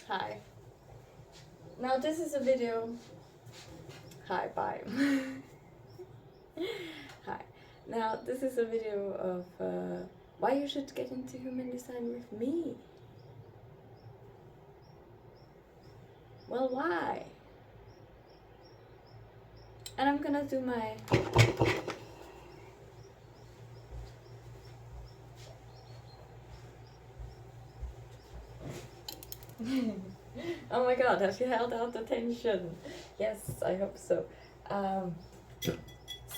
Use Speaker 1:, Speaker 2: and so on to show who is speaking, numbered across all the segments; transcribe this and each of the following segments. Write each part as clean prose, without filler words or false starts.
Speaker 1: Hi. Now this is a video. Hi, bye. Hi. Now this is a video of why you should get into human design with me. Well, why? And I'm gonna do my oh my god, have you held out the tension? Yes, I hope so.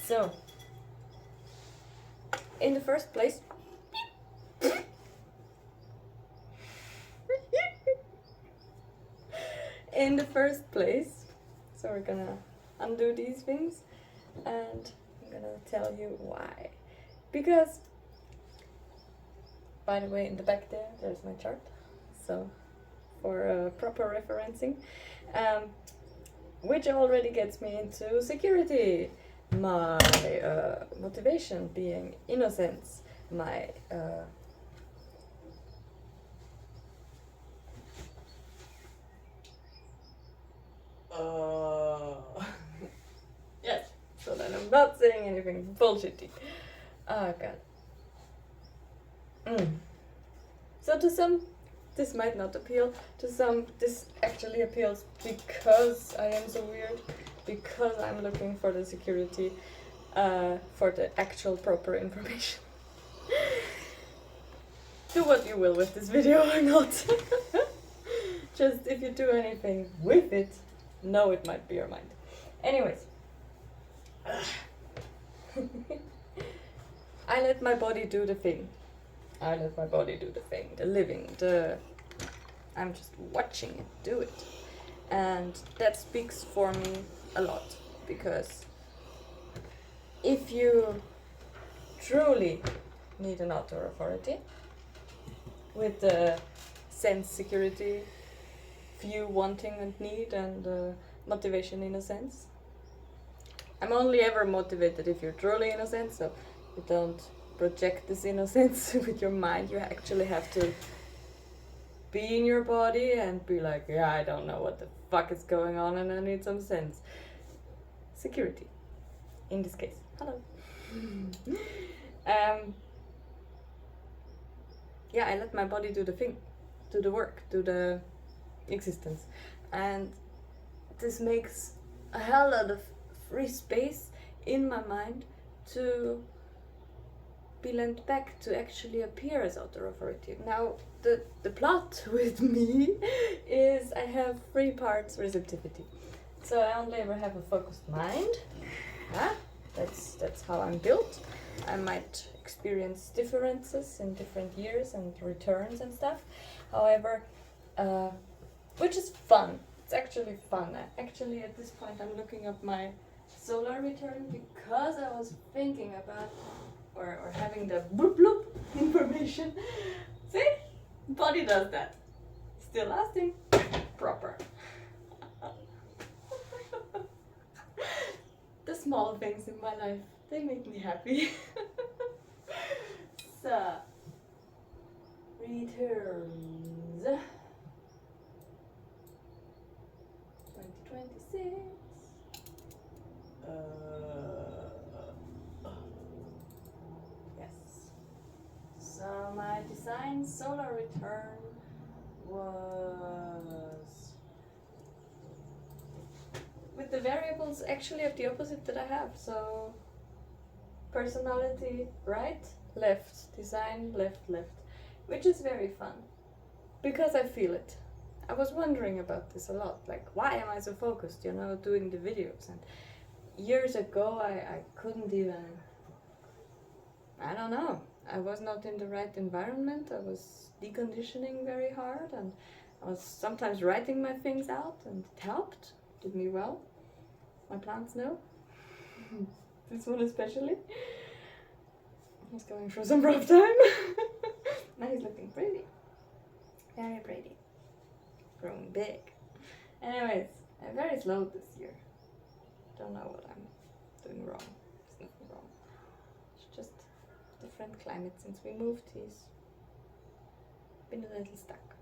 Speaker 1: So, in the first place, so we're gonna undo these things and I'm gonna tell you why. Because, by the way, in the back there's my chart. So, for proper referencing, which already gets me into security, my motivation being innocence, my yes, so that I'm not saying anything bullshitty. Oh god. So to some, this might not appeal. To some, this actually appeals because I am so weird, because I'm looking for the security, for the actual proper information. Do what you will with this video or not. Just if you do anything with it, know it might be your mind. Anyways. I let my body do the thing. I let my body do the thing, the living, I'm just watching it do it. And that speaks for me a lot, because if you truly need an outer authority with the sense security, view, wanting and need, and motivation in a sense. I'm only ever motivated if you're truly innocent, so you don't project this innocence with your mind. You actually have to be in your body and be like, yeah, I don't know what the fuck is going on and I need some sense. Security, in this case. Hello. Yeah, I let my body do the thing, do the work, do the existence. And this makes a hell lot of free space in my mind to be lent back to actually appear as outer authority. Now, the plot with me is I have 3 parts receptivity. So I only ever have a focused mind. Yeah, that's how I'm built. I might experience differences in different years and returns and stuff. However, which is fun. It's actually fun. Actually, at this point, I'm looking up my solar return because I was thinking about or having the bloop bloop information. See? Body does that. Still lasting. Proper. The small things in my life, they make me happy. So, returns. 2026. Yes. So my design solar return was with the variables actually of the opposite that I have. So personality right, left, design left, left, which is very fun because I feel it. I was wondering about this a lot, like why am I so focused, doing the videos. And years ago I couldn't even, I don't know, I was not in the right environment. I was deconditioning very hard and I was sometimes writing my things out and it helped, did me well. My plants know. This one especially. He's going through some rough time. Now he's looking pretty. Very pretty. Growing big. Anyways, I'm very slow this year. Don't know what I'm doing wrong. There's nothing wrong. It's just different climate since we moved. He's been a little stuck.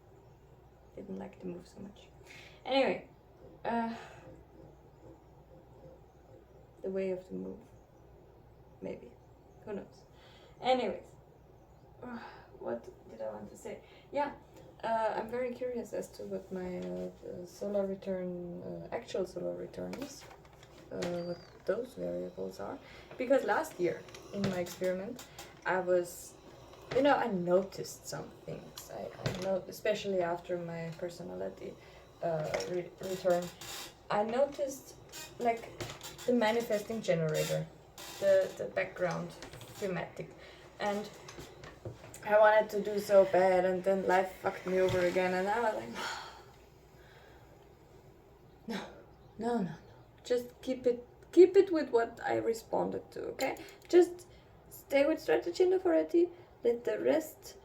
Speaker 1: didn't like the move so much. Anyway, the way of the move, maybe, who knows. Anyways, what did I want to say? Yeah, I'm very curious as to what my solar return, actual solar return is, what those variables are, because last year in my experiment I was, I noticed some things. I know, especially after my personality return, I noticed like the manifesting generator, the background thematic, and I wanted to do so bad, and then life fucked me over again, and I was like, no. Just keep it with what I responded to, okay? Just stay with strategy and authority. Let the rest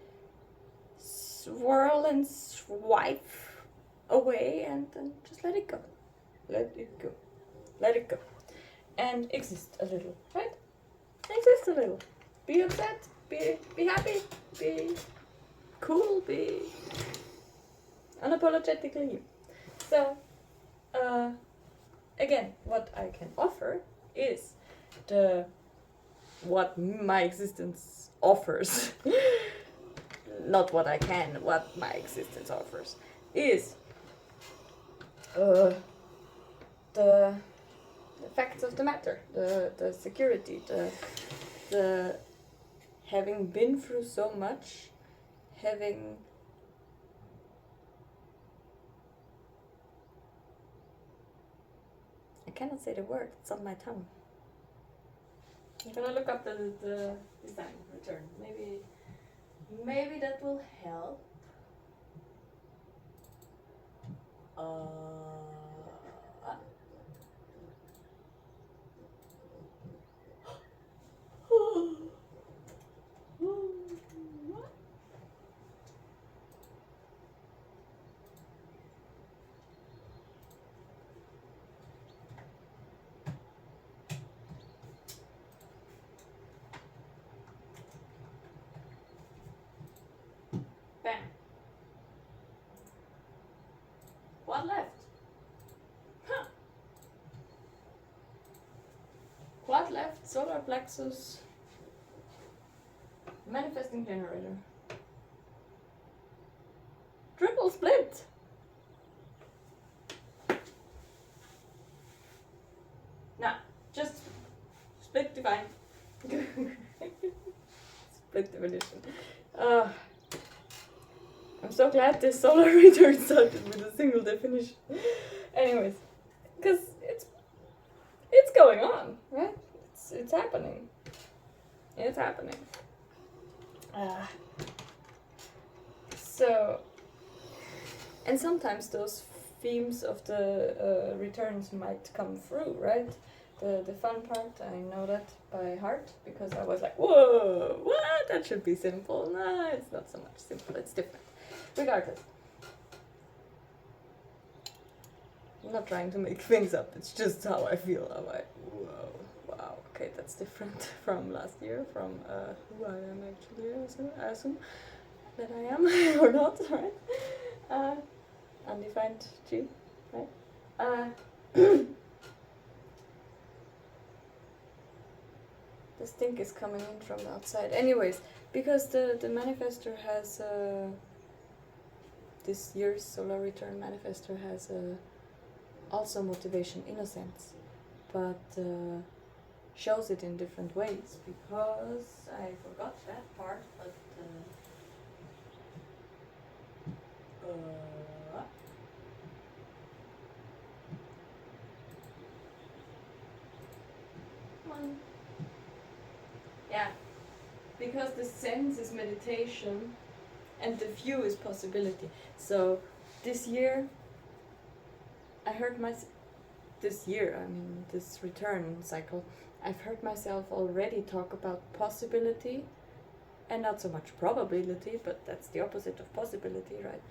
Speaker 1: swirl and swipe away, and then just let it go. Let it go. And exist a little, right? Exist a little. Be upset. Be happy. Be cool. Be unapologetically you. So, again, what I can offer is what my existence offers. Not what I can, what my existence offers is the facts of the matter, the security, the having been through so much, having I cannot say the word, it's on my tongue. I'm gonna look up the design return. Maybe that will help. Bam. What left? Huh. What left? Solar plexus. Manifesting generator. Triple split. Nah, just split divine. Split definition. I'm so glad this solar return started with a single definition. Anyways, because it's going on, right? It's happening. It's happening. So, and sometimes those themes of the returns might come through, right? The fun part, I know that by heart, because I was like, whoa, what? That should be simple. No, it's not so much simple, it's different. Regardless. I'm not trying to make things up, it's just how I feel. I'm like, whoa, wow, okay, that's different from last year, from who I am actually, I assume that I am, or not, right? Undefined G, right? The stink is coming in from the outside. Anyways, because the manifestor has, this year's solar return manifestor has also motivation in a sense, but shows it in different ways, because I forgot that part, but yeah, because the sense is meditation and the view is possibility. So this year I heard this return cycle, I've heard myself already talk about possibility and not so much probability, but that's the opposite of possibility, right?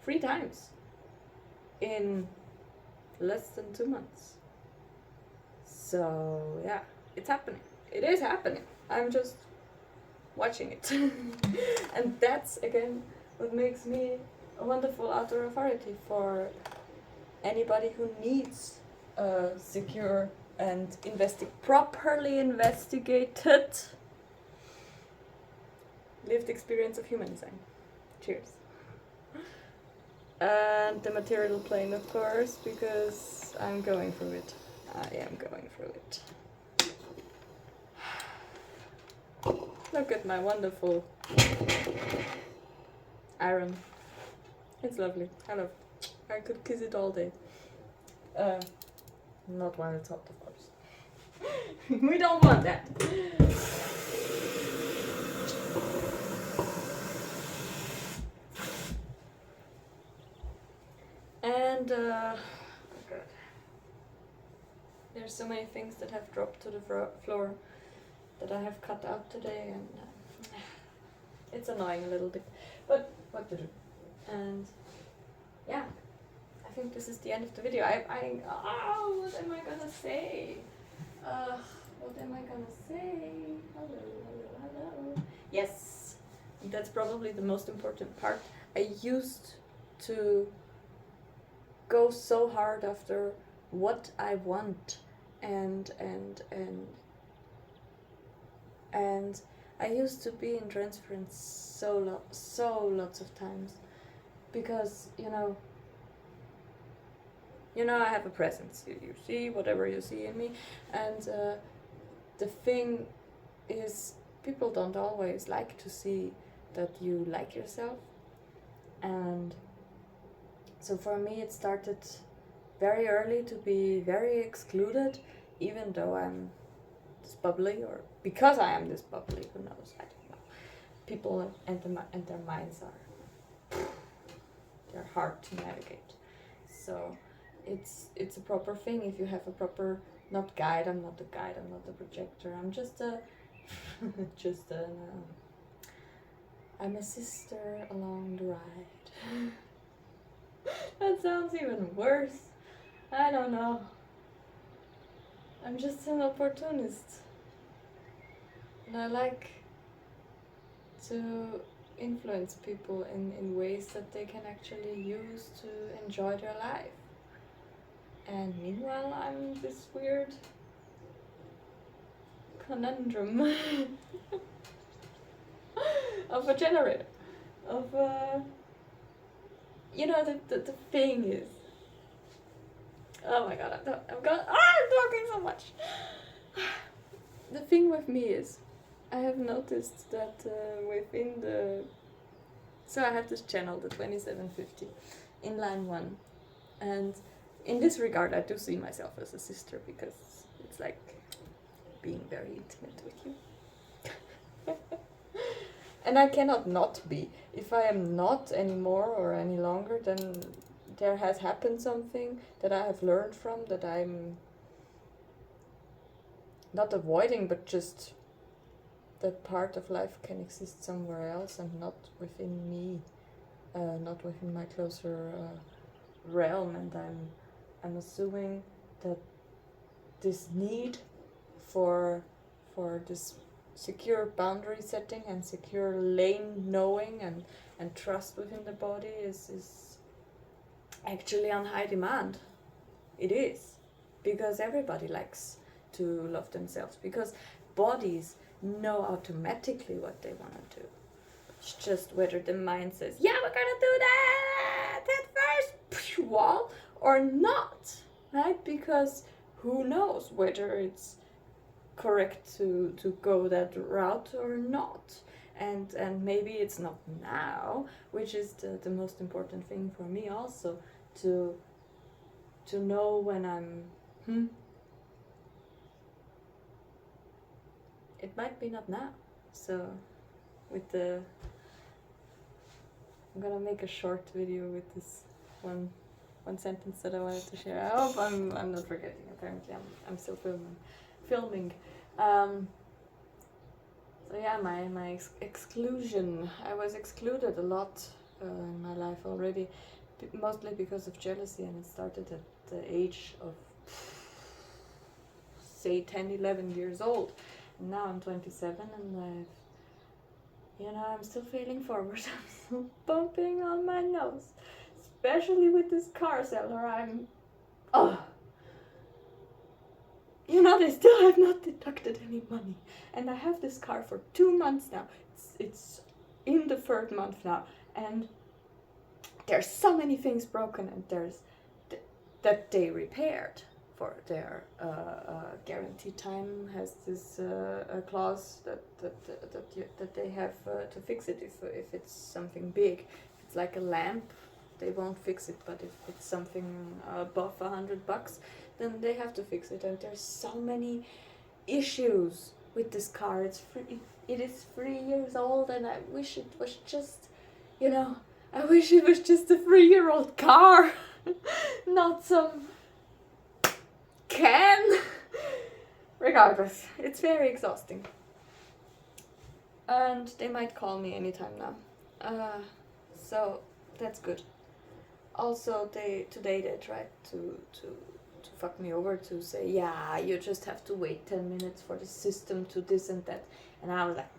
Speaker 1: 3 times in less than 2 months. So yeah, it's happening. It is happening. I'm just watching it. And that's again what makes me a wonderful outdoor authority for anybody who needs a secure and properly investigated lived experience of human design. Cheers. And the material plane, of course, because I'm going through it. I am going through it. Look at my wonderful iron. It's lovely. I love it. I could kiss it all day. Not while it's hot, of course. We don't want that. And oh God. There's so many things that have dropped to the floor that I have cut out today, and it's annoying a little bit, but what to do? And yeah, I think this is the end of the video. What am I gonna say? What am I gonna say? Hello. Yes, that's probably the most important part. I used to go so hard after what I want, and I used to be in transference so lots of times, because you know I have a presence. You see whatever you see in me, and the thing is, people don't always like to see that you like yourself, and so for me it started very early to be very excluded, even though I'm this bubbly, or because I am this bubbly, who knows, I don't know. People and their minds they're hard to navigate. So it's a proper thing if you have a proper, not guide, I'm not a guide, I'm not a projector, I'm just a I'm a sister along the ride. That sounds even worse. I don't know. I'm just an opportunist. And I like to influence people in ways that they can actually use to enjoy their life. And meanwhile, I'm this weird conundrum of a generator. Of a... the thing is... Oh my god, I'm talking so much. The thing with me is, I have noticed that within the... So I have this channel, the 2750, in line 1. And in this regard, I do see myself as a sister, because it's like being very intimate with you. And I cannot not be. If I am not anymore or any longer, then there has happened something that I have learned from, that I'm not avoiding, but just that part of life can exist somewhere else and not within me, not within my closer realm. And I'm assuming that this need for this secure boundary setting and secure lane knowing and trust within the body is actually on high demand. It is, because everybody likes to love themselves, because bodies know automatically what they want to do. It's just whether the mind says, yeah, we're gonna do that first wall, or not, right? Because who knows whether it's correct to go that route or not, and maybe it's not now, which is the most important thing for me also, to know when I'm it might be not now. So I'm gonna make a short video with this one sentence that I wanted to share. I hope I'm not forgetting. Apparently I'm still filming. So yeah, my exclusion. I was excluded a lot in my life already, mostly because of jealousy, and it started at the age of say 10, 11 years old. And now I'm 27, and I'm still failing forward. I'm still bumping on my nose, especially with this car seller. They still have not deducted any money, and I have this car for 2 months now. It's in the 3rd month now, and there's so many things broken, and there's that they repaired. For their guarantee time has this clause that they have to fix it if it's something big. If it's like a lamp, they won't fix it, but if it's something above $100, then they have to fix it. And there's so many issues with this car. It is 3 years old, and I wish it was just, I wish it was just a 3-year-old car, not some can. Regardless, it's very exhausting, and they might call me anytime now, so that's good. Also, today they tried to fuck me over, to say, yeah, you just have to wait 10 minutes for the system to this and that, and I was like,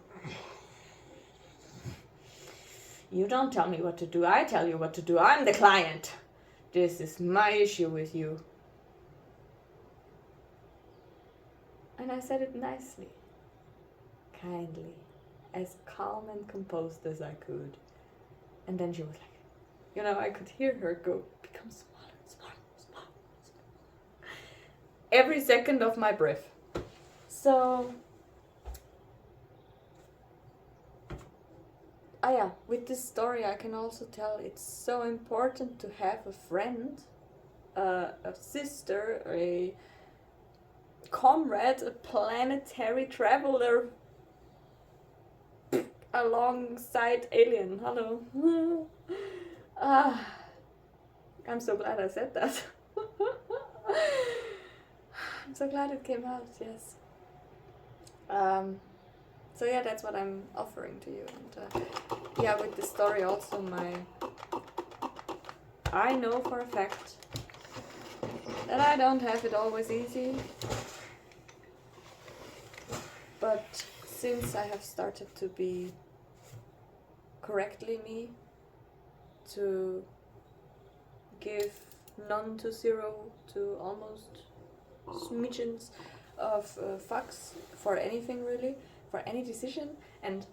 Speaker 1: you don't tell me what to do, I tell you what to do. I'm the client. This is my issue with you. And I said it nicely, kindly, as calm and composed as I could. And then she was like, I could hear her become smaller. Every second of my breath. So, with this story I can also tell it's so important to have a friend, a sister, a comrade, a planetary traveler alongside alien. Hello. I'm so glad I said that. I'm so glad it came out, yes. So yeah, that's what I'm offering to you. And with this story also, I know for a fact that I don't have it always easy. But since I have started to be correctly me, to give none to zero to almost smidgens of fucks for anything really, for any decision, and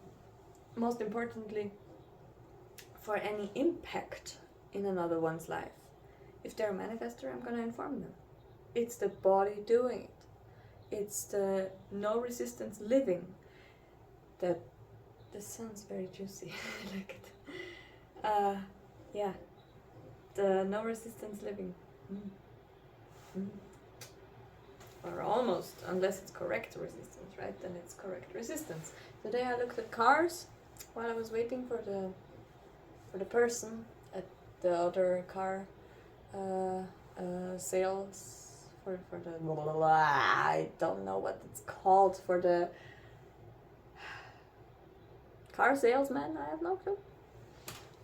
Speaker 1: most importantly, for any impact in another one's life. If they're a manifestor, I'm gonna inform them. It's the body doing it. It's the no resistance living. This sounds very juicy. I like it. The no resistance living. Or almost, unless it's correct resistance, right? Then it's correct resistance. Today I looked at cars while I was waiting for the person at the other car sales. For the I don't know what it's called, for the car salesman. I have no clue.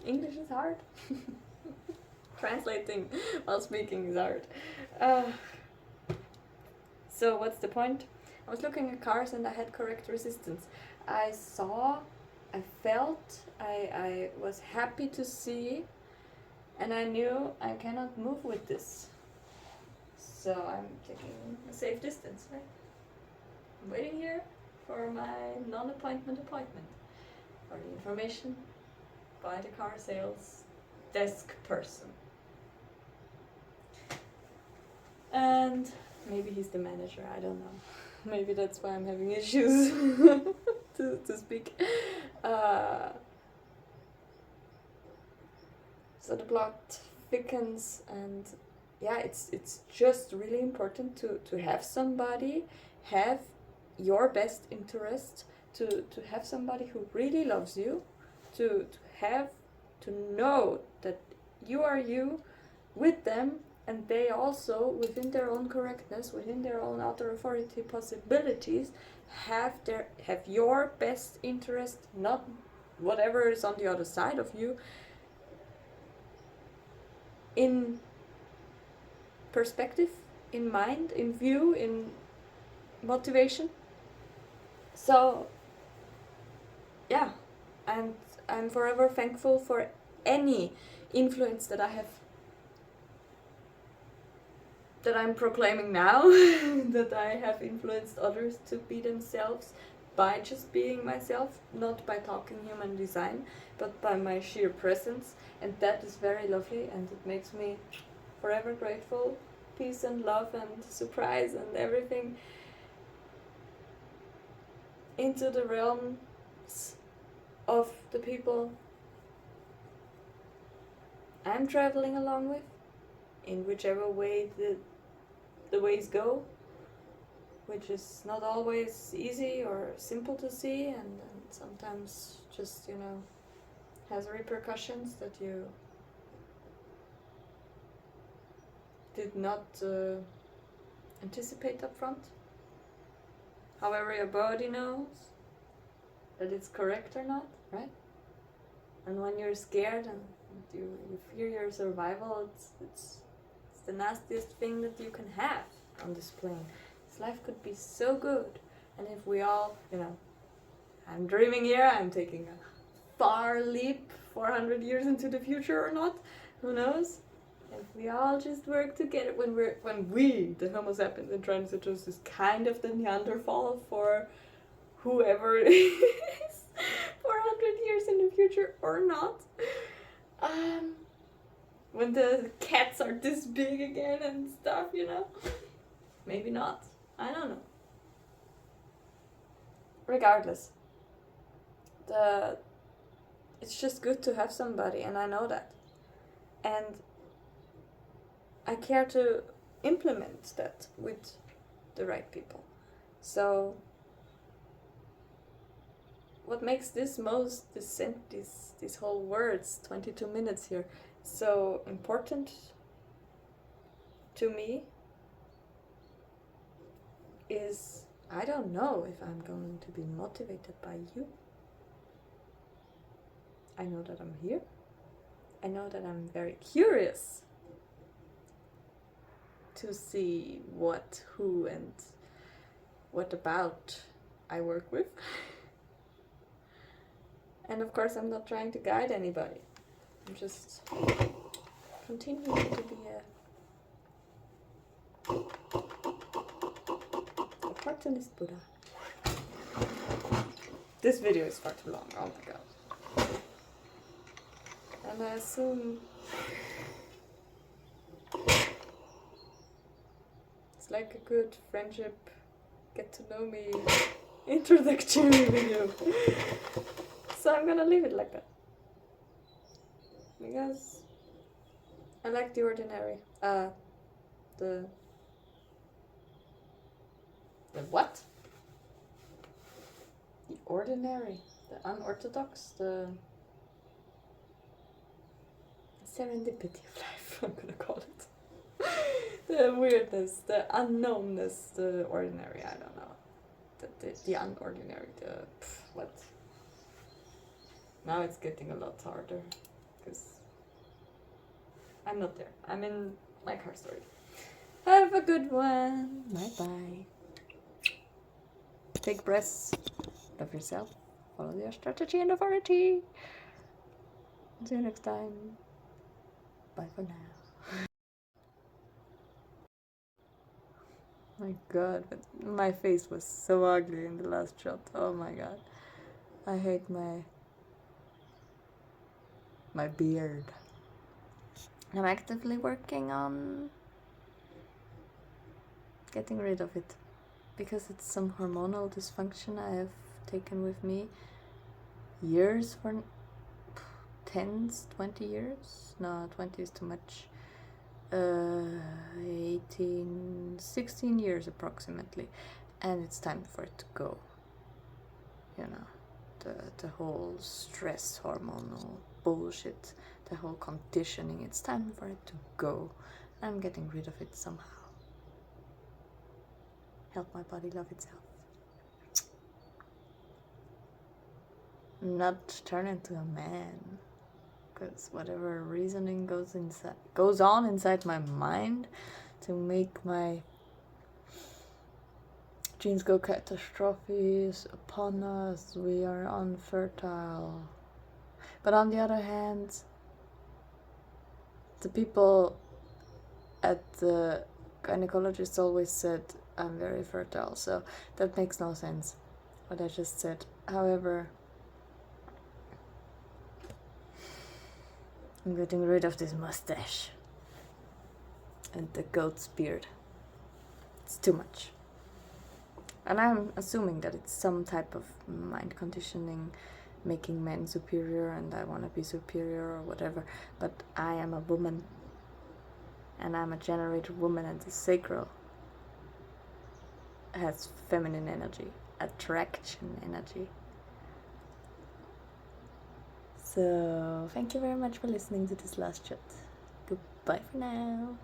Speaker 1: English is hard. Translating while speaking is hard. So what's the point? I was looking at cars and I had correct resistance. I felt, I was happy to see, and I knew I cannot move with this. So I'm taking a safe distance, right? I'm waiting here for my non-appointment appointment, for the information by the car sales desk person. And maybe he's the manager, I don't know. Maybe that's why I'm having issues to speak. So the plot thickens, and it's just really important to have somebody have your best interest, to have somebody who really loves you, to know that you are you with them, and they also, within their own correctness, within their own outer authority possibilities, have your best interest, not whatever is on the other side of you, in perspective, in mind, in view, in motivation. So And I'm forever thankful for any influence that I'm proclaiming now, that I have influenced others to be themselves by just being myself, not by talking human design, but by my sheer presence. And that is very lovely, and it makes me forever grateful. Peace and love and surprise and everything into the realms of the people I'm traveling along with, in whichever way the ways go, which is not always easy or simple to see, and sometimes just, has repercussions that you did not anticipate up front. However, your body knows that it's correct or not, right? And when you're scared and you fear your survival, it's the nastiest thing that you can have on this plane. This life could be so good, and if we all, I'm dreaming here, I'm taking a far leap 400 years into the future or not, who knows? If we all just work together, when we, the Homo sapiens and Transitus, is kind of the Neanderthal for whoever it is 400 years in the future or not. When the cats are this big again and stuff, maybe not. I don't know. Regardless, it's just good to have somebody, and I know that. And I care to implement that with the right people. So what makes this whole words, 22 minutes here, so important to me is, I don't know if I'm going to be motivated by you. I know that I'm here. I know that I'm very curious to see what, who, and what about I work with. And of course, I'm not trying to guide anybody. I'm just continuing to be a opportunist Buddha. This video is far too long, oh my god. And I assume it's like a good friendship, get to know me introductory video. So I'm gonna leave it like that. Because I like the ordinary. The what? The ordinary, the unorthodox, the serendipity of life, I'm gonna call it. The weirdness, the unknownness, the ordinary, I don't know. The unordinary, what? Now it's getting a lot harder, because I'm not there. I'm in my car story. Have a good one. Bye-bye. Take breaths. Love yourself. Follow your strategy and authority. See you next time. Bye for now. My god, but my face was so ugly in the last shot. Oh my god. I hate my beard. I'm actively working on getting rid of it, because it's some hormonal dysfunction I have taken with me years, for 10s, 20 years. No, 20 is too much. 18, 16 years approximately, and it's time for it to go. The whole stress hormonal bullshit, the whole conditioning, it's time for it to go. I'm getting rid of it somehow. Help my body love itself. Not turn into a man, because whatever reasoning goes on inside my mind to make my genes go catastrophe is upon us. We are unfertile. But on the other hand, the people at the gynecologist always said I'm very fertile, so that makes no sense what I just said. However, I'm getting rid of this mustache and the goat's beard. It's too much. And I'm assuming that it's some type of mind conditioning making men superior and I want to be superior or whatever. But I am a woman and I'm a generator woman, and the sacral has feminine energy, attraction energy. So thank you very much for listening to this last chat. Goodbye for now.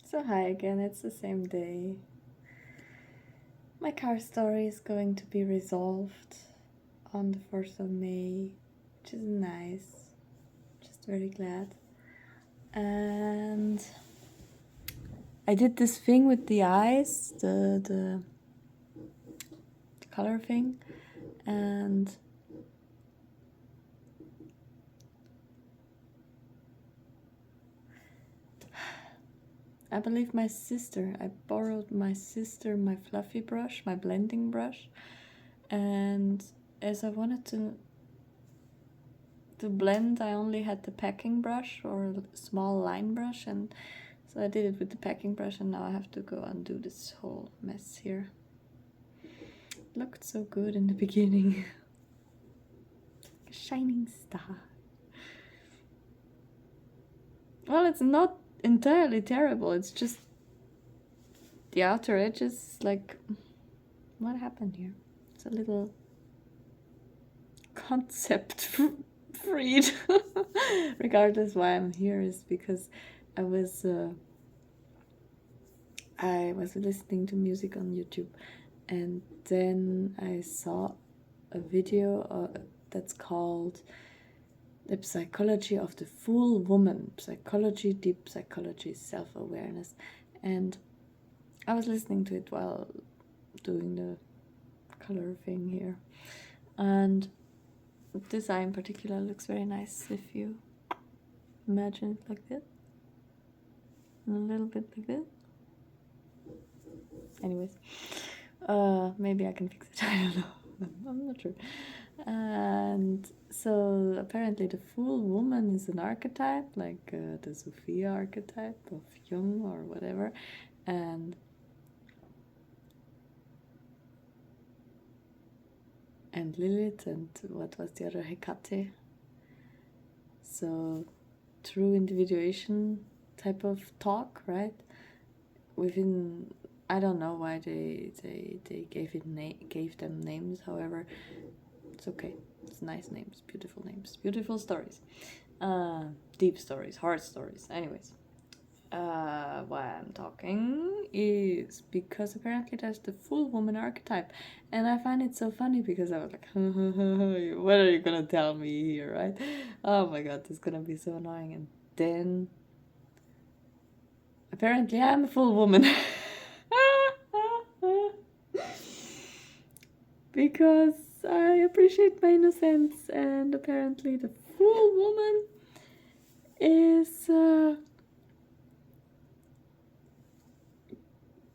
Speaker 1: So hi again, it's the same day. My car story is going to be resolved on the 1st of May, which is nice. Just very glad. And I did this thing with the eyes, the color thing, and I believe I borrowed my sister my fluffy brush, my blending brush, and as I wanted to blend, I only had the packing brush or a small line brush, and so I did it with the packing brush, and now I have to go undo this whole mess here. It looked so good in the beginning. A shining star. Well, it's not entirely terrible, it's just the outer edges, like, what happened here? It's a little concept freed. Regardless why I'm here is because I was listening to music on YouTube, and then I saw a video that's called The Psychology of the Full Woman, Psychology, Deep Psychology, Self-Awareness, and I was listening to it while doing the color thing here, and this eye in particular looks very nice if you imagine it like this, and a little bit like this. Anyways, maybe I can fix it. I don't know. I'm not sure. And so apparently the full woman is an archetype, like the Sophia archetype of Jung or whatever, and Lilith, and what was the other, Hecate. So true individuation type of talk, right? Within, I don't know why they gave them names. However, it's okay. It's nice names, beautiful stories, deep stories, hard stories. Anyways, why I'm talking is because apparently there's the full woman archetype, and I find it so funny because I was like, what are you gonna tell me here, right? Oh my god, this is gonna be so annoying. And then apparently I'm a full woman. Because I appreciate my innocence, and apparently the full woman is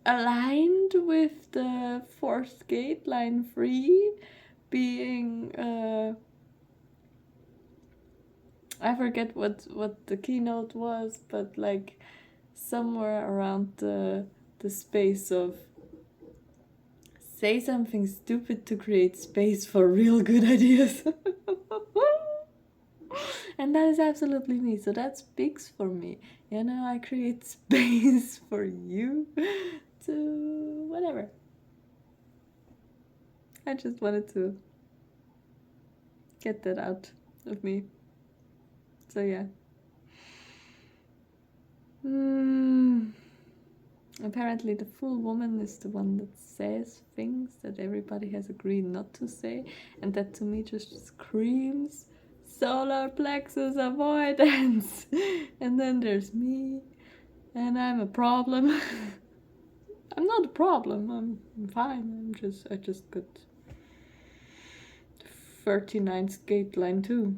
Speaker 1: aligned with the fourth gate, line 3, being I forget what the keynote was, but like somewhere around the space of say something stupid to create space for real good ideas. And that is absolutely me, so that speaks for me. You know, I create space for you to whatever. I just wanted to get that out of me. So yeah. Apparently the full woman is the one that says things that everybody has agreed not to say, and that to me just screams solar plexus avoidance. And then there's me, and I'm a problem. I'm not a problem, I'm fine, I just got 39 skate line 2.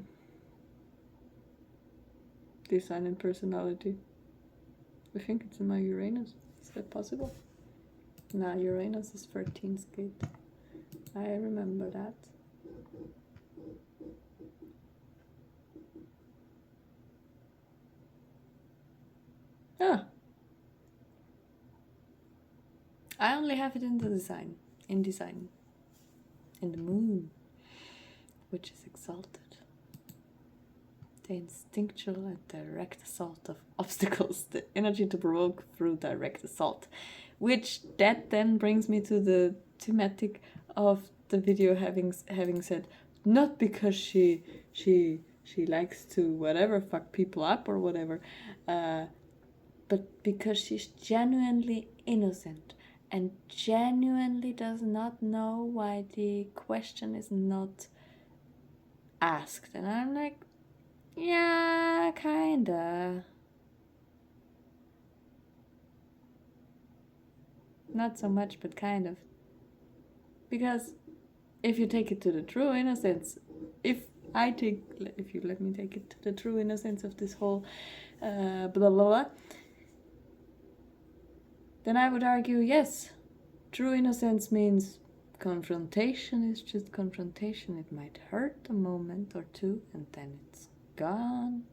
Speaker 1: Design and personality. I think it's in my Uranus. Is that possible? Nah, Uranus is 13 skate. I remember that. Ah. I only have it in the design. In design. In the moon. Which is exalted. The instinctual and direct assault of obstacles. The energy to provoke through direct assault. Which that then brings me to the thematic of the video having said, not because she likes to whatever fuck people up or whatever, but because she's genuinely innocent and genuinely does not know why the question is not asked. And I'm like, yeah, kinda. Not so much, but kind of. Because if you take it to the true innocence, if you let me take it to the true innocence of this whole blah blah blah, then I would argue, yes, true innocence means confrontation is just confrontation. It might hurt a moment or two and then it's gone.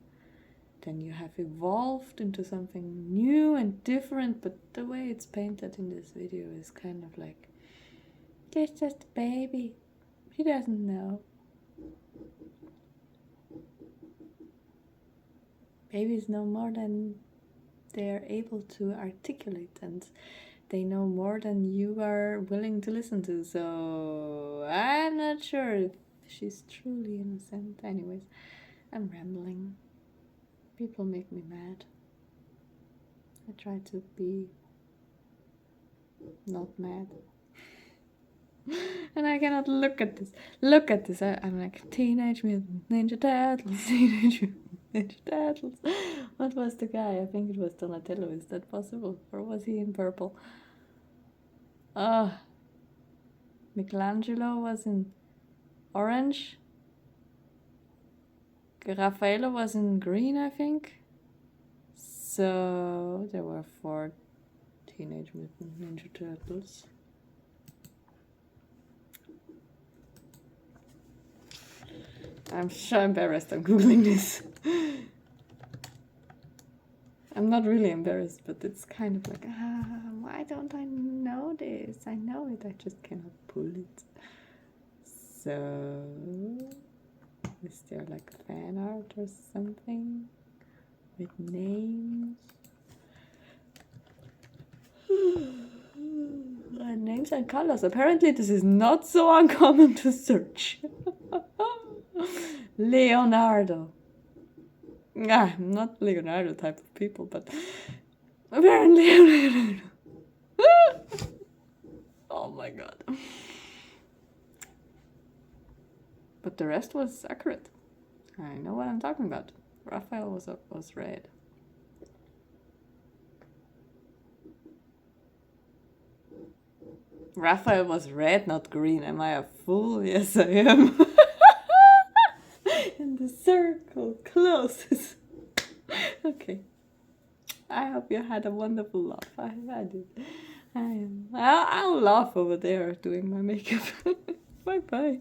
Speaker 1: Then you have evolved into something new and different, but the way it's painted in this video is kind of like, it's just a baby. He doesn't know. Babies know more than they are able to articulate, and they know more than you are willing to listen to. So I'm not sure if she's truly innocent. Anyways, I'm rambling. People make me mad. I try to be not mad. And I cannot look at this. I'm like, Teenage Mutant Ninja Turtles. Teenage Mutant Ninja Turtles. What was the guy? I think it was Donatello. Is that possible? Or was he in purple? Michelangelo was in orange. Raffaello was in green, I think. So there were 4 Teenage Mutant Ninja Turtles. I'm so embarrassed I'm googling this. I'm not really embarrassed, but it's kind of like, why don't I know this? I know it, I just cannot pull it. So, is there like fan art or something with names? Names and colors. Apparently this is not so uncommon to search. Leonardo. I'm not Leonardo type of people, but apparently Leonardo. Oh my god. But the rest was accurate. I know what I'm talking about. Raphael was red. Raphael was red, not green. Am I a fool? Yes, I am. And the circle closes. Okay. I hope you had a wonderful laugh. I did. I'll laugh over there doing my makeup. Bye bye.